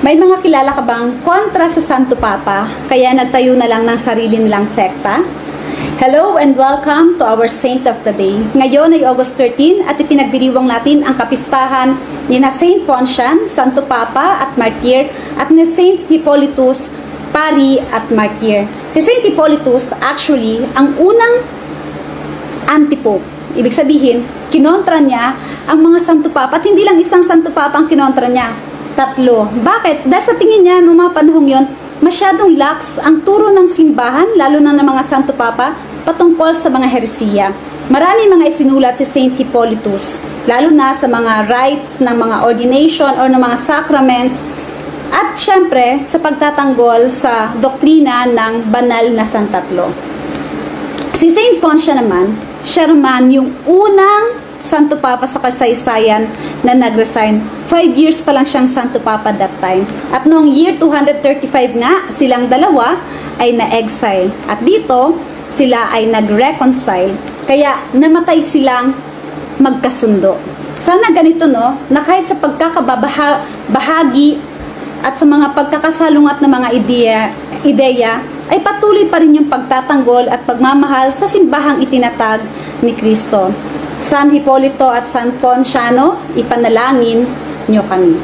May mga kilala ka bang kontra sa Santo Papa, kaya nagtayo na lang ng sarili nilang sekta? Hello and welcome to our Saint of the Day. Ngayon ay August 13 at ipinagdiriwang natin ang kapistahan ni na Saint Poncian, Santo Papa at Martyr, at ni Saint Hippolytus, Pari at Martyr. Si Saint Hippolytus actually ang unang antipope. Ibig sabihin, kinontra niya ang mga Santo Papa at hindi lang isang Santo Papa ang kinontra niya. 3. Bakit? Dahil sa tingin niya, noong mga panahong yun, masyadong lax ang turo ng simbahan, lalo na ng mga Santo Papa, patungkol sa mga heresiya. Marami mga isinulat si Saint Hippolytus, lalo na sa mga rites ng mga ordination or ng mga sacraments, at syempre sa pagtatanggol sa doktrina ng banal na santatlo. Si Saint Poncian naman, siya naman yung unang Santo Papa sa kasaysayan na nag-resign. 5 years pa lang siyang Santo Papa that time. At noong year 235 nga, silang dalawa ay na-exile. At dito, sila ay nag-reconcile. Kaya namatay silang magkasundo. Sana ganito, no? Na kahit sa pagkakabahagi at sa mga pagkakasalungat ng mga ideya, ay patuloy pa rin yung pagtatanggol at pagmamahal sa simbahang itinatag ni Kristo. San Hipólito at San Ponciano, ipanalangin nyo kami.